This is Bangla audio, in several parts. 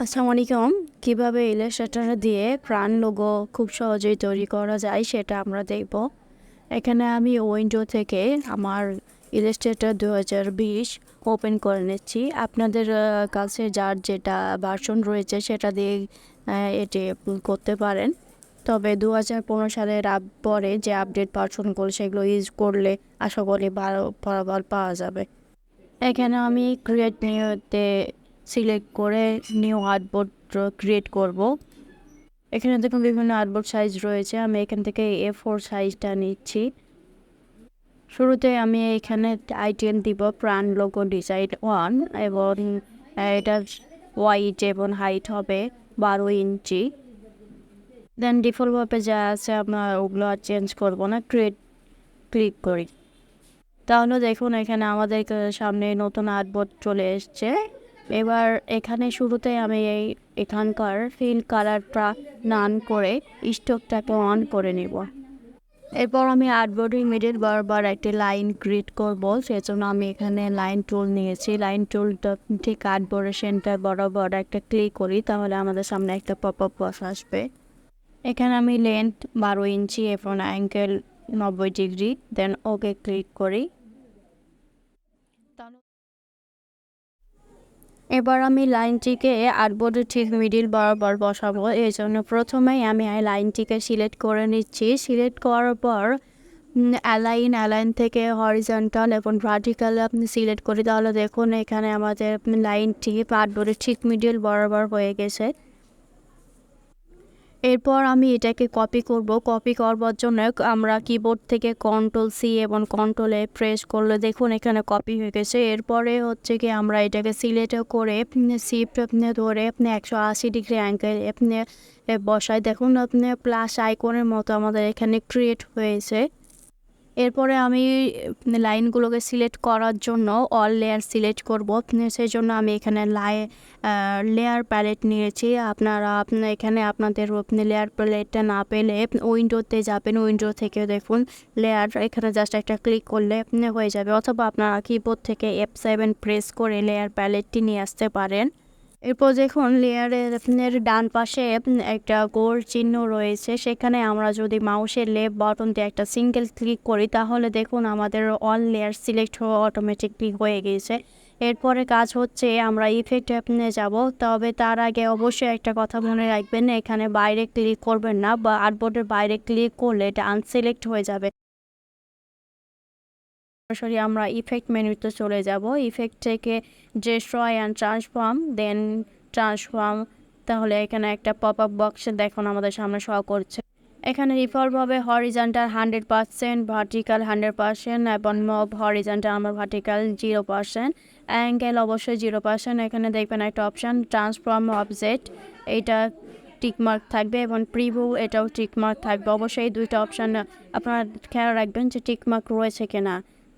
আসসালামু আলাইকুম। কীভাবে ইলাস্ট্রেটর দিয়ে প্রাণ লোগো খুব সহজেই তৈরি করা যায় সেটা আমরা দেখব। এখানে আমি উইন্ডো থেকে আমার ইলাস্ট্রেটর 2020 ওপেন করে নিচ্ছি। আপনাদের কাছে যার যেটা ভার্সন রয়েছে সেটা দিয়ে এটি করতে পারেন। তবে 2015 সালের পরে যে আপডেট ভার্সনগুলো সেগুলো ইউজ করলে আশা করি ভালো ফলাফল পাওয়া যাবে। এখানে আমি ক্রিয়েট নিউতে সিলেক্ট করে নিউ আর্টবোর্ড ক্রিয়েট করব। এখানে দেখুন বিভিন্ন আর্টবোর্ড সাইজ রয়েছে, আমি এখান থেকে A4 সাইজটা নিচ্ছি। শুরুতে আমি এখানে টাইটেল দিব প্রাণ লোগো ডিজাইন 1 এবং এটার ওয়াইড এবং হাইট হবে 12 ইঞ্চি। দেন ডিফল্টভাবে যা আছে আমরা ওগুলো আর চেঞ্জ করবো না, ক্লিক করি। তাহলে দেখুন এখানে আমাদের সামনে নতুন আর্টবোর্ড চলে এসছে। এবার এখানে শুরুতে আমি এখানকার ফিল কালারটা নান করে স্টোকটাকে অন করে নিব। এরপর আমি আর্টবোর্ডের মিডিল বরাবর একটি লাইন ক্রিয়েট করব, সেজন্য আমি এখানে লাইন টুল নিয়েছি। লাইন টুলটা ঠিক আর্টবোর্ডের সেন্টার বরাবর একটা ক্লিক করি, তাহলে আমাদের সামনে একটা পপ আপ বক্স আসবে। এখানে আমি লেন্থ 12 ইঞ্চি এবং অ্যাঙ্গেল 90 ডিগ্রি, দেন ওকে ক্লিক করি। এবার আমি লাইনটিকে আর্টবোর্ডের ঠিক মিডিল বরাবর বসাবো। এই জন্য প্রথমেই আমি লাইনটিকে সিলেক্ট করে নিচ্ছি। সিলেক্ট করার পর অ্যালাইন থেকে হরিজন্টাল এবং ভার্টিক্যাল আপনি সিলেক্ট করি, তাহলে দেখুন এখানে আমাদের লাইনটি আর্টবোর্ডের ঠিক মিডিল বরাবর হয়ে গেছে। এরপর আমি এটাকে কপি করব। কপি করবার জন্য আমরা কিবোর্ড থেকে Ctrl+C এবং Ctrl+A প্রেস করলে দেখুন এখানে কপি হয়ে গেছে। এরপরে হচ্ছে কি আমরা এটাকে সিলেক্ট করে শিফট ধরে 180 ডিগ্রি অ্যাঙ্গেল বসাই। দেখুন প্লাস আইকনের মতো আমাদের এখানে ক্রিয়েট হয়েছে। এরপরে আমি লাইনগুলোকে সিলেক্ট করার জন্য অল লেয়ার সিলেক্ট করব, সেই জন্য আমি এখানে লেয়ার প্যালেট নিয়েছি। আপনারা এখানে আপনাদের লেয়ার প্যালেটটা না পেলে উইন্ডোতে যাবেন, উইন্ডো থেকে দেখুন লেয়ার, এখানে জাস্ট একটা ক্লিক করলে হয়ে যাবে, অথবা আপনারা কিবোর্ড থেকে F7 প্রেস করে লেয়ার প্যালেটটি নিয়ে আসতে পারেন। এরপর দেখুন লেয়ারের ডান পাশে একটা গোল চিহ্ন রয়েছে, সেখানে আমরা যদি মাউসের লেফট বাটন দিয়ে একটা সিঙ্গেল ক্লিক করি তাহলে দেখুন আমাদের অল লেয়ার সিলেক্ট হওয়া অটোমেটিকলি হয়ে গিয়েছে। এরপরে কাজ হচ্ছে আমরা ইফেক্ট যাব, তবে তার আগে অবশ্যই একটা কথা মনে রাখবেন, এখানে বাইরে ক্লিক করবেন না, বা আর্টবোর্ডের বাইরে ক্লিক করলে এটা আনসিলেক্ট হয়ে যাবে। সরাসরি আমরা ইফেক্ট মেনুতে চলে যাব। ইফেক্ট থেকে destroy and transform, then transform, তাহলে এখানে একটা পপ আপ বক্স দেখুন আমাদের সামনে শো করছে। এখানে ডিফল্টভাবে হরিজন্টাল 100%, ভার্টিক্যাল 100% এবং মব হরিজন্টাল আমার ভার্টিক্যাল 0%, অ্যাঙ্গেল অবশ্যই 0%। এখানে দেখবেন একটা অপশান ট্রান্সফর্ম অবজেক্ট, এইটা টিকমার্ক থাকবে, এবং প্রিভিউ এটাও টিকমার্ক থাকবে। অবশ্যই এই দুইটা অপশান আপনারা খেয়াল রাখবেন যে টিকমার্ক রয়েছে কিনা।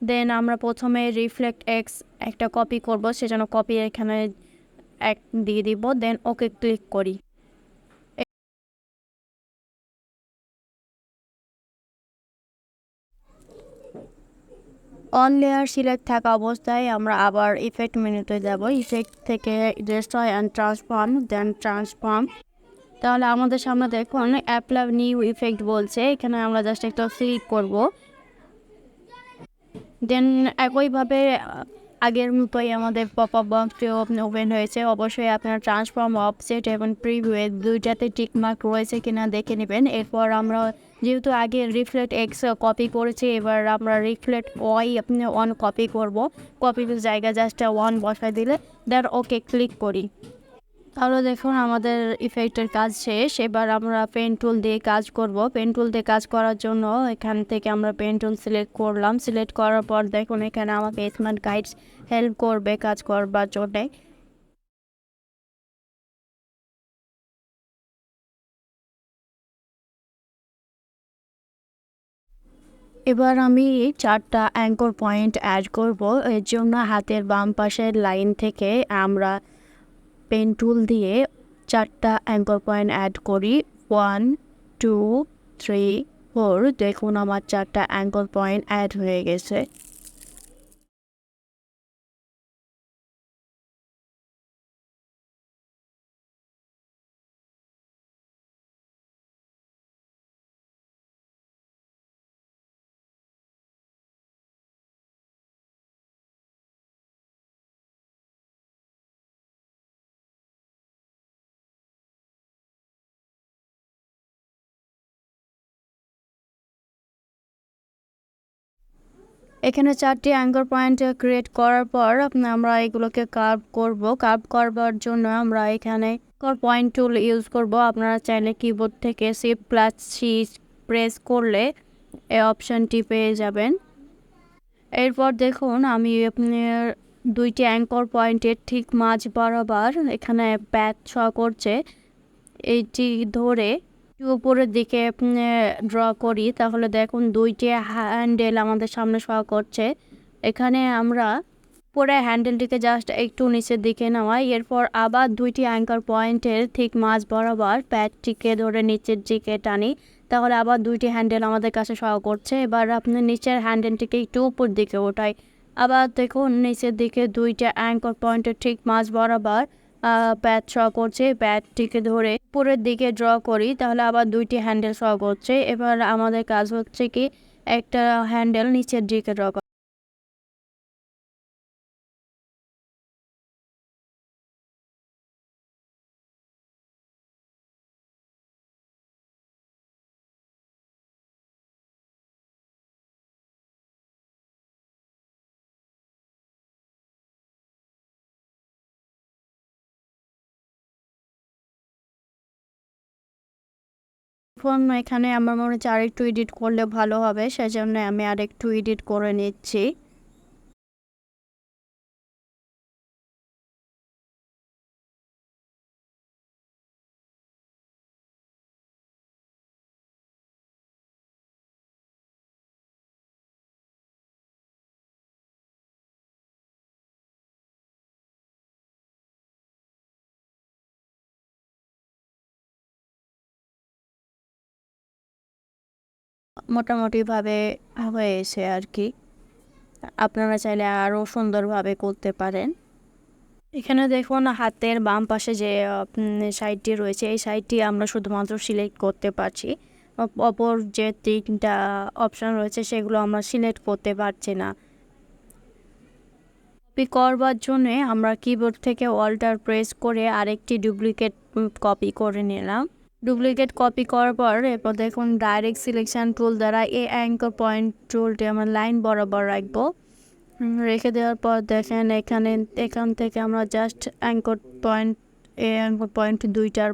দেন আমরা প্রথমে রিফ্লেক্ট এক্স একটা কপি করব, সেজন্য কপি এখানে এক দিয়ে দিব, দেন ওকে ক্লিক করি। অন লেয়ার সিলেক্ট থাকা অবস্থায় আমরা আবার ইফেক্ট মেনুতে যাব। ইফেক্ট থেকে destroy and transform, then transform, তাহলে আমাদের সামনে দেখুন অ্যাপ্লাই নিউ ইফেক্ট বলছে, এখানে আমরা জাস্ট একটা ক্লিক করব। দেন একইভাবে আগের মতোই আমাদের পপ আপ বক্সটিও ওপেন হয়েছে। অবশ্যই আপনার ট্রান্সফর্ম অফসেট এবং প্রিভিউ দুইটাতে টিকমার্ক রয়েছে কিনা দেখে নেবেন। এরপর আমরা যেহেতু আগে রিফ্লেক্ট এক্স কপি করেছি, এবার আমরা রিফ্লেক্ট ওয়াই অন কপি করব। কপির জায়গা জাস্ট ওয়ান বসায় দিলে দেন ওকে ক্লিক করি। তাহলে দেখুন আমাদের ইফেক্টের কাজ শেষ। এবার আমরা পেন টুল দিয়ে কাজ করব। পেন টুল দিয়ে কাজ করার জন্য এখান থেকে আমরা পেন টুল সিলেক্ট করলাম। সিলেক্ট করার পর দেখুন এখানে আমাকে স্মার্ট গাইডস হেল্প করবে কাজ করবার জন্যে। এবার আমি 4টা অ্যাঙ্কর পয়েন্ট অ্যাড করব। এর জন্য হাতের বাম পাশের লাইন থেকে আমরা পেন টুল দিয়ে 4টা অ্যাঙ্কর পয়েন্ট অ্যাড করি। 1 2 3 4, দেখুন আমার 4টা অ্যাঙ্কর পয়েন্ট অ্যাড হয়ে গেছে। এখানে 4টি অ্যাঙ্কর পয়েন্ট ক্রিয়েট করার পর আমরা এগুলোকে কার্ভ করব। কার্ভ করবার জন্য আমরা এখানে পয়েন্ট টুল ইউজ করব। আপনারা চাইলে কিবোর্ড থেকে Shift+C প্রেস করলে এই অপশানটি পেয়ে যাবেন। এরপর দেখুন আমি আপনার 2টি অ্যাঙ্কর পয়েন্টের ঠিক মাঝ বরাবর এখানে প্যাচ শো করছে, এইটি ধরে উপরের দিকে ড্র করি, তাহলে দেখুন 2টি হ্যান্ডেল আমাদের সামনে শো করছে। এখানে আমরা পরে হ্যান্ডেলটিকে জাস্ট একটু নিচের দিকে নামাই, এরপর আবার 2টি অ্যাঙ্কর পয়েন্টের ঠিক মাঝ বরাবর প্যাচটিকে ধরে নিচের দিকে টানি, তাহলে আবার 2টি হ্যান্ডেল আমাদের কাছে শো করছে। এবার আপনি নিচের হ্যান্ডেলটিকে একটু উপর দিকে ওঠাই, আবার দেখুন নিচের দিকে 2টা অ্যাঙ্কর পয়েন্টের ঠিক মাঝ বরাবর প্যাচ শো করছে। প্যাচটিকে ধরে উপরের দিকে ড্র করি, তাহলে আবার 2টি হ্যান্ডেল শো করছে। এবার আমাদের কাজ হচ্ছে কি একটা হ্যান্ডেল নিচের দিকে ড্র করা। এখন এখানে আমার মনে হচ্ছে আরেকটু এডিট করলে ভালো হবে, সেজন্য আমি আরেকটু এডিট করে নিচ্ছি। মোটামুটিভাবে হয়েছে আর কি, আপনারা চাইলে আরও সুন্দরভাবে করতে পারেন। এখানে দেখুন হাতের বাম পাশে যে সাইডটি রয়েছে, এই সাইডটি আমরা শুধুমাত্র সিলেক্ট করতে পারছি, অপর যে 3টা অপশান রয়েছে সেগুলো আমরা সিলেক্ট করতে পারছি না। কপি করবার জন্য আমরা কিবোর্ড থেকে অল্টার প্রেস করে আরেকটি ডুপ্লিকেট কপি করে নিলাম। ডুপ্লিকেট কপি করার পর এরপর দেখুন ডাইরেক্ট সিলেকশন টুল দ্বারা এই অ্যাঙ্কর পয়েন্ট টুলটি আমরা লাইন বরাবর রাখবো। রেখে দেওয়ার পর দেখেন এখান থেকে আমরা জাস্ট অ্যাঙ্কর পয়েন্ট 2টার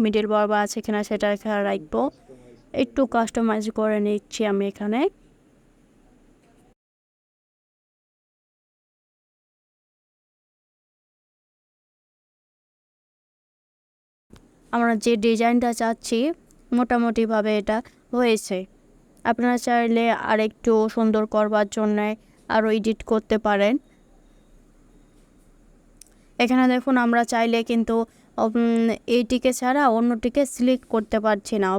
মিডিল বরাবর আছে কিনা সেটা এখানে রাখবো। একটু কাস্টমাইজ করে নিচ্ছি আমি এখানে। আমরা যে ডিজাইনটা চাচ্ছি মোটামুটিভাবে এটা হয়েছে। আপনারা চাইলে আরেকটু সুন্দর করবার জন্য আরও এডিট করতে পারেন। এখানে দেখুন আমরা চাইলে কিন্তু এইটিকে ছাড়া অন্যটিকে সিলেক্ট করতে পারছি না।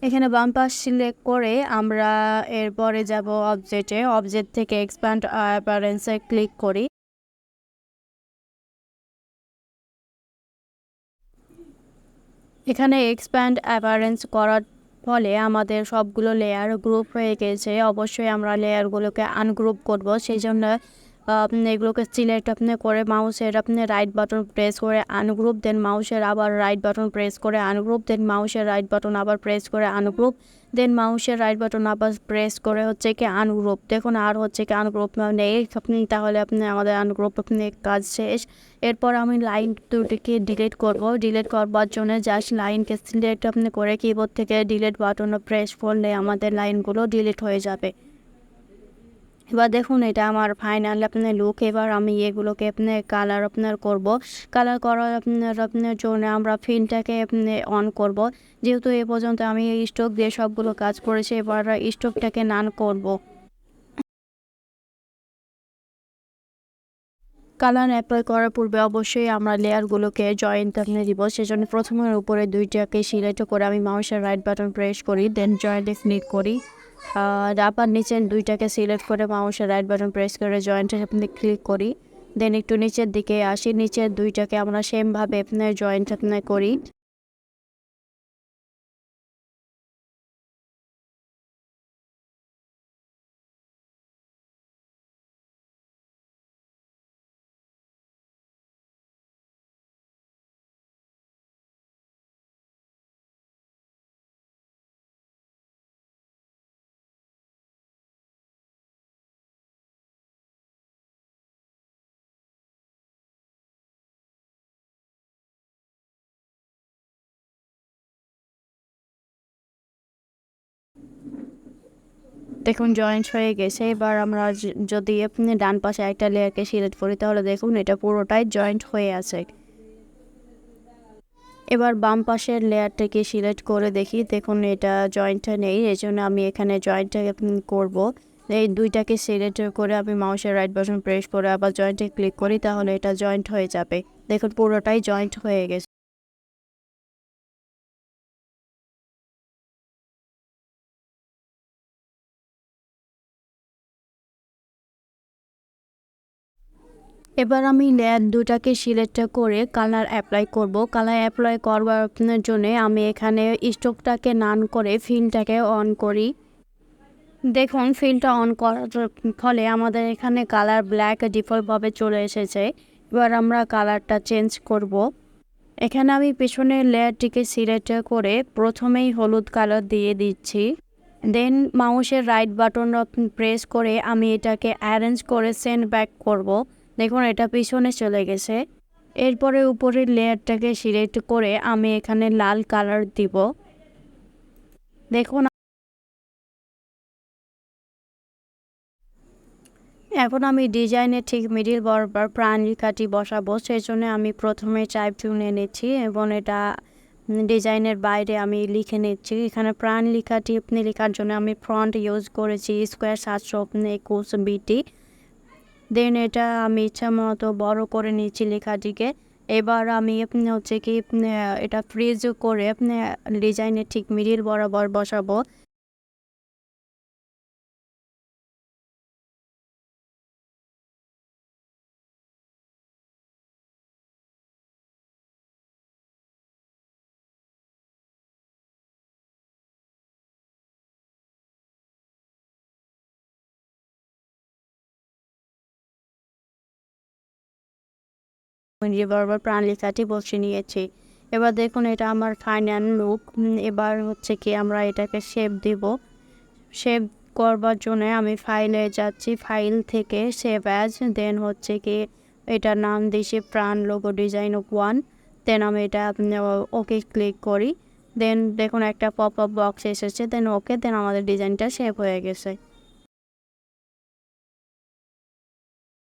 এখানে বাম পাশ সিলেক্ট করে আমরা এরপরে যাব অবজেক্টে, অবজেক্ট থেকে এক্সপ্যান্ড অ্যাপিয়ারেন্সে ক্লিক করি। এখানে এক্সপ্যান্ড অ্যাপিয়ারেন্স করার ফলে আমাদের সবগুলো লেয়ার গ্রুপ হয়ে গেছে। অবশ্যই আমরা লেয়ারগুলোকে আনগ্রুপ করব, সেই জন্য এগুলোকে সিলেক্ট করে মাউসের রাইট বাটন প্রেস করে আনগ্রুপ, দেন মাউসের আবার রাইট বাটন প্রেস করে আনগ্রুপ, দেন মাউসের রাইট বাটন আবার প্রেস করে আনগ্রুপ, দেন মাউসের রাইট বাটন আবার প্রেস করে হচ্ছে কি আনগ্রুপ। দেখুন আর হচ্ছে কি আনগ্রুপ নেই, তাহলে আমাদের আনগ্রুপ কাজ শেষ। এরপর আমি লাইন দুটিকে ডিলিট করব। ডিলিট করবার জন্য জাস্ট লাইনকে সিলেক্ট করে কিবোর্ড থেকে ডিলিট বাটন প্রেস করলে আমাদের লাইনগুলো ডিলিট হয়ে যাবে। এবার দেখুন এটা আমার ফাইনাল লুক। এবার আমি এগুলোকে কালার করব। কালার করার জন্য আমরা ফিলটাকে অন করব। যেহেতু এ পর্যন্ত আমি স্ট্রোক দিয়ে সবগুলো কাজ করেছি, এবার স্ট্রোকটাকে নান করব। কালার অ্যাপ্লাই করার পূর্বে অবশ্যই আমরা লেয়ারগুলোকে জয়েন্ট দিব, সেজন্য প্রথমের উপরে 2টাকে সিলেক্ট করে আমি মাউসের রাইট বাটন প্রেস করি, দেন জয়েন্টে ক্লিক করি। আবার নিচের 2টাকে সিলেক্ট করে মাউসের রাইট বাটন প্রেস করে জয়েন্টে ক্লিক করি, দেন একটু নিচের দিকে আসি, নিচের 2টাকে আমরা সেমভাবে জয়েন্ট করি। দেখুন জয়েন্ট হয়ে গেছে। এবার আমরা যদি আপনি ডান পাশে একটা লেয়ারকে সিলেক্ট করি তাহলে দেখুন এটা পুরোটাই জয়েন্ট হয়ে আছে। এবার বাম পাশের লেয়ারটাকে সিলেক্ট করে দেখি, দেখুন এটা জয়েন্টটা নেই, এই জন্য আমি এখানে জয়েন্টটা করব। এই দুইটাকে সিলেক্ট করে আমি মাউসের রাইট বাটন প্রেস করে আবার জয়েন্টে ক্লিক করি, তাহলে এটা জয়েন্ট হয়ে যাবে। দেখুন পুরোটাই জয়েন্ট হয়ে গেছে। এবার আমি লেয়ার দুটাকে সিলেক্ট করে কালার অ্যাপ্লাই করব। কালার অ্যাপ্লাই করবার জন্য আমি এখানে স্ট্রোকটাকে নান করে ফিলটাকে অন করি। দেখুন ফিলটা অন করার ফলে আমাদের এখানে কালার ব্ল্যাক ডিফল্টভাবে চলে এসেছে। এবার আমরা কালারটা চেঞ্জ করব। এখানে আমি পেছনের লেয়ারটিকে সিলেক্ট করে প্রথমেই হলুদ কালার দিয়ে দিচ্ছি। দেন মাউসের রাইট বাটন প্রেস করে আমি এটাকে অ্যারেঞ্জ করে সেন্ড ব্যাক করব। দেখুন এটা পিছনে চলে গেছে। এরপরে উপরের লেয়ারটাকে সিলেক্ট করে আমি এখানে লাল কালার দিব। দেখুন এখন আমি ডিজাইনের ঠিক মিডিল বরাবর প্রাণ লেখাটি বসাবো, সেই জন্য আমি প্রথমে চাপ চুনে নিচ্ছি এবং এটা ডিজাইনের বাইরে আমি লিখে নিচ্ছি। এখানে প্রাণ লেখাটি আপনি লেখার জন্য আমি ফন্ট ইউজ করেছি স্কোয়ার 721 বিটি। দেন এটা আমি ইচ্ছা মতো বড় করে নিচ্ছি লেখাটিকে। এবার আমি হচ্ছে কি এটা ফ্রিজ করে ডিজাইনের ঠিক মিডিল বরাবর বসাবো। বরাবর প্রাণ লেখাটি বসে নিয়েছি। এবার দেখুন এটা আমার ফাইনাল লুক। এবার হচ্ছে কি আমরা এটাকে শেপ দেব। শেপ করবার জন্য আমি ফাইলে যাচ্ছি, ফাইল থেকে সেভ অ্যাজ, দেন হচ্ছে কি এটার নাম দিয়েছি প্রাণ লোগো ডিজাইন 1। দেন আমি এটা ওকে ক্লিক করি। দেন দেখুন একটা পপ আপ বক্স এসেছে, দেন ওকে, দেন আমাদের ডিজাইনটা সেভ হয়ে গেছে।